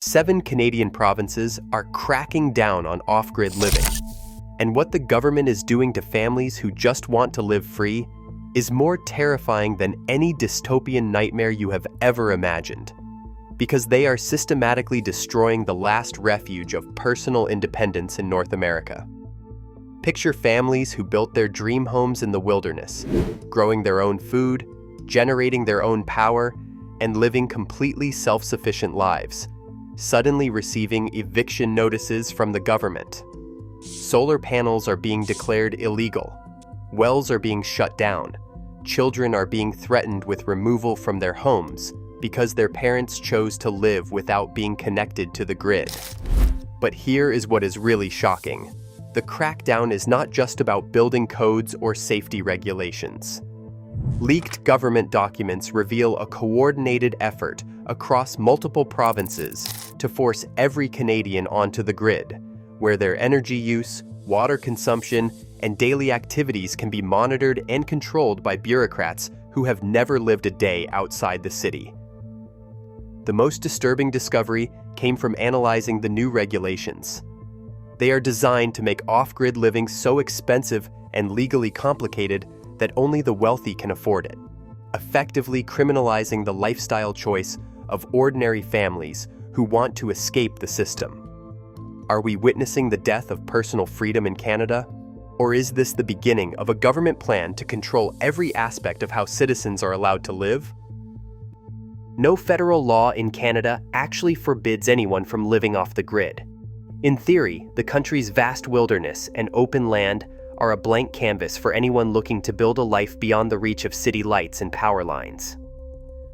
7 Canadian provinces are cracking down on off-grid living. And what the government is doing to families who just want to live free is more terrifying than any dystopian nightmare you have ever imagined. Because they are systematically destroying the last refuge of personal independence in North America. Picture families who built their dream homes in the wilderness, growing their own food, generating their own power, and living completely self-sufficient lives, suddenly receiving eviction notices from the government. Solar panels are being declared illegal, wells are being shut down, children are being threatened with removal from their homes because their parents chose to live without being connected to the grid. But here is what is really shocking. The crackdown is not just about building codes or safety regulations. Leaked government documents reveal a coordinated effort across multiple provinces to force every Canadian onto the grid, where their energy use, water consumption, and daily activities can be monitored and controlled by bureaucrats who have never lived a day outside the city. The most disturbing discovery came from analyzing the new regulations. They are designed to make off-grid living so expensive and legally complicated that only the wealthy can afford it, effectively criminalizing the lifestyle choice of ordinary families who want to escape the system. Are we witnessing the death of personal freedom in Canada? Or is this the beginning of a government plan to control every aspect of how citizens are allowed to live? No federal law in Canada actually forbids anyone from living off the grid. In theory, the country's vast wilderness and open land are a blank canvas for anyone looking to build a life beyond the reach of city lights and power lines.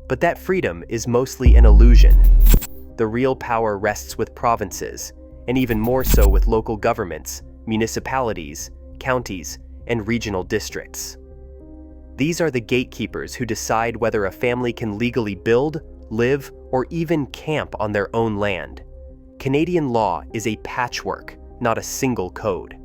But that freedom is mostly an illusion. The real power rests with provinces, and even more so with local governments, municipalities, counties, and regional districts. These are the gatekeepers who decide whether a family can legally build, live, or even camp on their own land. Canadian law is a patchwork, not a single code.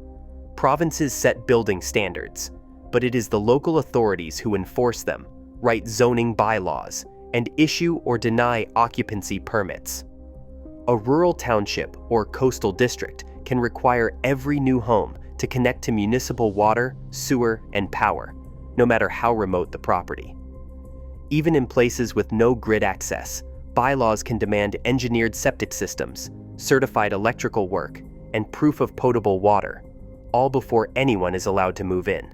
Provinces set building standards, but it is the local authorities who enforce them, write zoning bylaws, and issue or deny occupancy permits. A rural township or coastal district can require every new home to connect to municipal water, sewer, and power, no matter how remote the property. Even in places with no grid access, bylaws can demand engineered septic systems, certified electrical work, and proof of potable water, all before anyone is allowed to move in.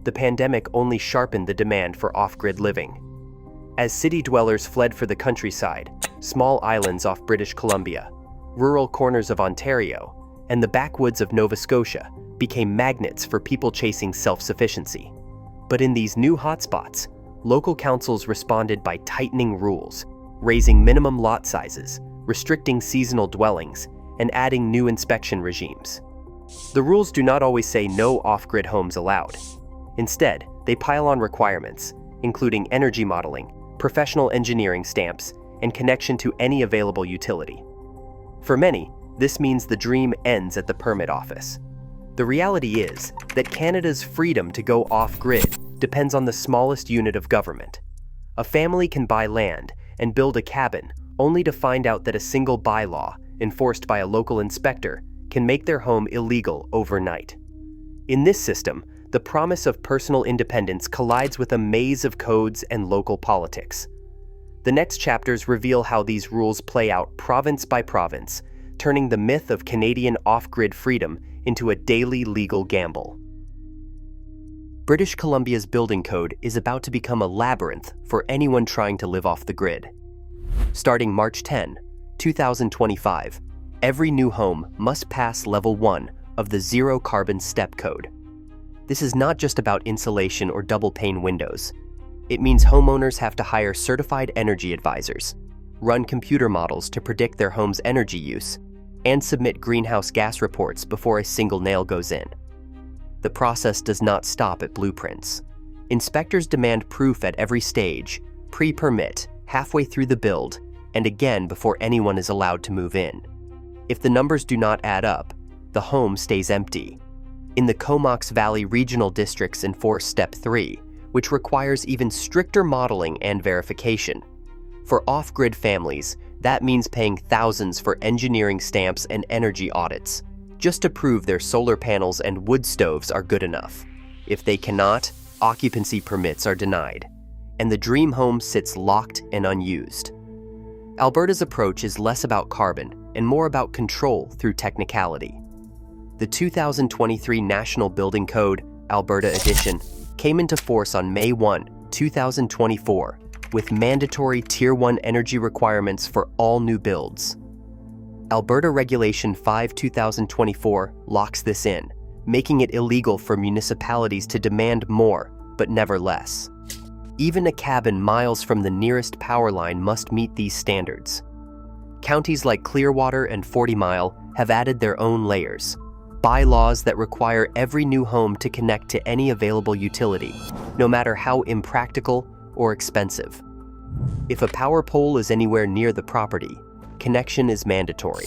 The pandemic only sharpened the demand for off-grid living. As city dwellers fled for the countryside, small islands off British Columbia, rural corners of Ontario, and the backwoods of Nova Scotia became magnets for people chasing self-sufficiency. But in these new hotspots, local councils responded by tightening rules, raising minimum lot sizes, restricting seasonal dwellings, and adding new inspection regimes. The rules do not always say no off-grid homes allowed. Instead, they pile on requirements, including energy modeling, professional engineering stamps, and connection to any available utility. For many, this means the dream ends at the permit office. The reality is that Canada's freedom to go off-grid depends on the smallest unit of government. A family can buy land and build a cabin only to find out that a single bylaw, enforced by a local inspector, can make their home illegal overnight. In this system, the promise of personal independence collides with a maze of codes and local politics. The next chapters reveal how these rules play out province by province, turning the myth of Canadian off-grid freedom into a daily legal gamble. British Columbia's building code is about to become a labyrinth for anyone trying to live off the grid. Starting March 10, 2025, every new home must pass Level 1 of the Zero Carbon Step Code. This is not just about insulation or double-pane windows. It means homeowners have to hire certified energy advisors, run computer models to predict their home's energy use, and submit greenhouse gas reports before a single nail goes in. The process does not stop at blueprints. Inspectors demand proof at every stage, pre-permit, halfway through the build, and again before anyone is allowed to move in. If the numbers do not add up, the home stays empty. In the Comox Valley Regional Districts enforce Step 3, which requires even stricter modeling and verification. For off-grid families, That means paying thousands for engineering stamps and energy audits, just to prove their solar panels and wood stoves are good enough. If they cannot, occupancy permits are denied, and the dream home sits locked and unused. Alberta's approach is less about carbon and more about control through technicality. The 2023 National Building Code, Alberta Edition, came into force on May 1, 2024, with mandatory Tier 1 energy requirements for all new builds. Alberta Regulation 5/2024 locks this in, making it illegal for municipalities to demand more, but never less. Even a cabin miles from the nearest power line must meet these standards. Counties like Clearwater and 40 Mile have added their own layers, bylaws that require every new home to connect to any available utility, no matter how impractical or expensive. If a power pole is anywhere near the property, connection is mandatory.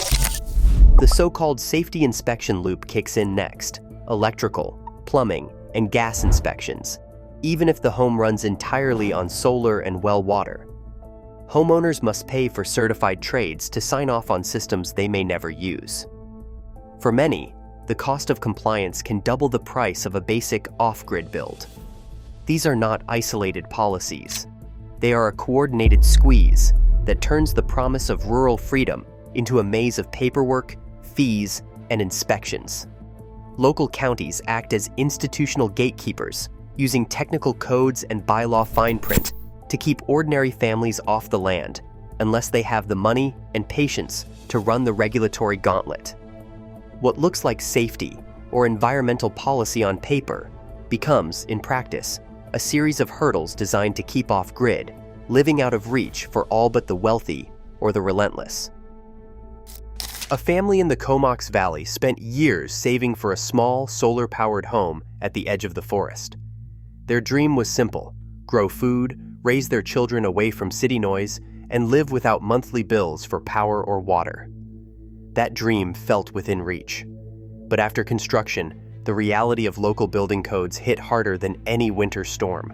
The so-called safety inspection loop kicks in next: electrical, plumbing, and gas inspections, even if the home runs entirely on solar and well water. Homeowners must pay for certified trades to sign off on systems they may never use. For many, the cost of compliance can double the price of a basic off-grid build. These are not isolated policies. They are a coordinated squeeze that turns the promise of rural freedom into a maze of paperwork, fees, and inspections. Local counties act as institutional gatekeepers, using technical codes and bylaw fine print to keep ordinary families off the land, unless they have the money and patience to run the regulatory gauntlet. What looks like safety or environmental policy on paper becomes, in practice, a series of hurdles designed to keep off-grid, living out of reach for all but the wealthy or the relentless. A family in the Comox Valley spent years saving for a small, solar-powered home at the edge of the forest. Their dream was simple: grow food, raise their children away from city noise, and live without monthly bills for power or water. That dream felt within reach. But after construction, the reality of local building codes hit harder than any winter storm.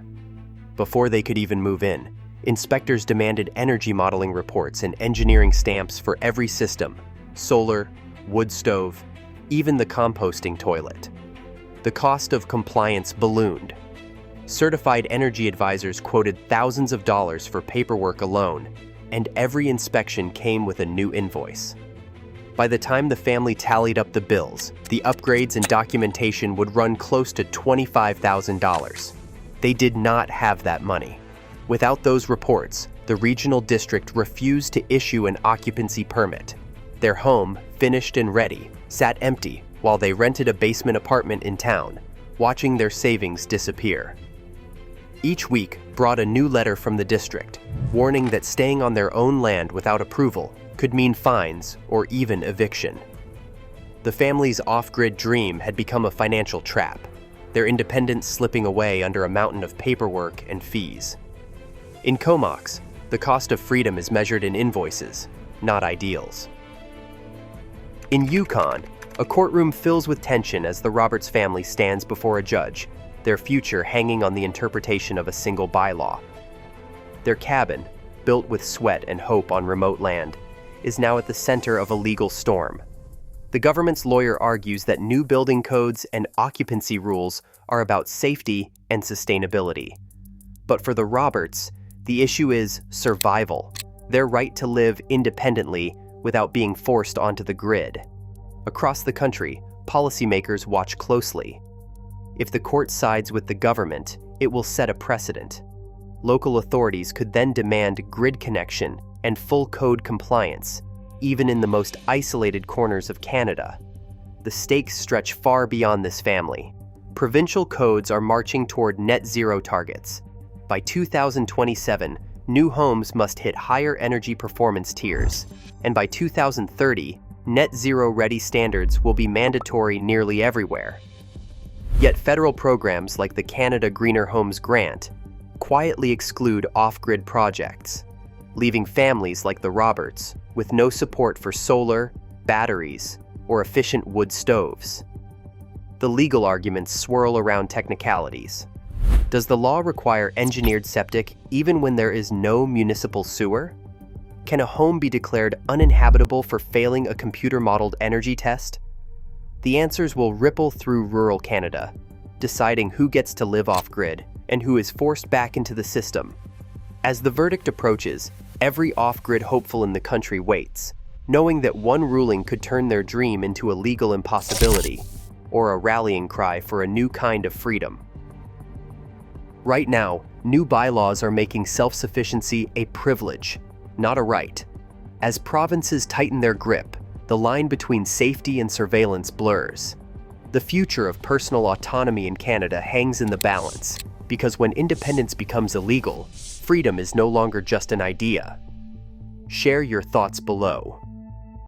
Before they could even move in, inspectors demanded energy modeling reports and engineering stamps for every system: solar, wood stove, even the composting toilet. The cost of compliance ballooned. Certified energy advisors quoted thousands of dollars for paperwork alone, and every inspection came with a new invoice. By the time the family tallied up the bills, the upgrades and documentation would run close to $25,000. They did not have that money. Without those reports, the regional district refused to issue an occupancy permit. Their home, finished and ready, sat empty while they rented a basement apartment in town, watching their savings disappear. Each week brought a new letter from the district, warning that staying on their own land without approval could mean fines or even eviction. The family's off-grid dream had become a financial trap, their independence slipping away under a mountain of paperwork and fees. In Comox, the cost of freedom is measured in invoices, not ideals. In Yukon, a courtroom fills with tension as the Roberts family stands before a judge, their future hanging on the interpretation of a single bylaw. Their cabin, built with sweat and hope on remote land, is now at the center of a legal storm. The government's lawyer argues that new building codes and occupancy rules are about safety and sustainability. But for the Roberts, the issue is survival, their right to live independently without being forced onto the grid. Across the country, policymakers watch closely. If the court sides with the government, it will set a precedent. Local authorities could then demand grid connection and full code compliance, even in the most isolated corners of Canada. The stakes stretch far beyond this family. Provincial codes are marching toward net zero targets. By 2027, new homes must hit higher energy performance tiers, and by 2030, net zero ready standards will be mandatory nearly everywhere. Yet federal programs like the Canada Greener Homes Grant quietly exclude off-grid projects, leaving families like the Roberts with no support for solar, batteries, or efficient wood stoves. The legal arguments swirl around technicalities. Does the law require engineered septic even when there is no municipal sewer? Can a home be declared uninhabitable for failing a computer-modeled energy test? The answers will ripple through rural Canada, deciding who gets to live off-grid and who is forced back into the system. As the verdict approaches, every off-grid hopeful in the country waits, knowing that one ruling could turn their dream into a legal impossibility, or a rallying cry for a new kind of freedom. Right now, new bylaws are making self-sufficiency a privilege, not a right. As provinces tighten their grip, the line between safety and surveillance blurs. The future of personal autonomy in Canada hangs in the balance, because when independence becomes illegal, freedom is no longer just an idea. Share your thoughts below.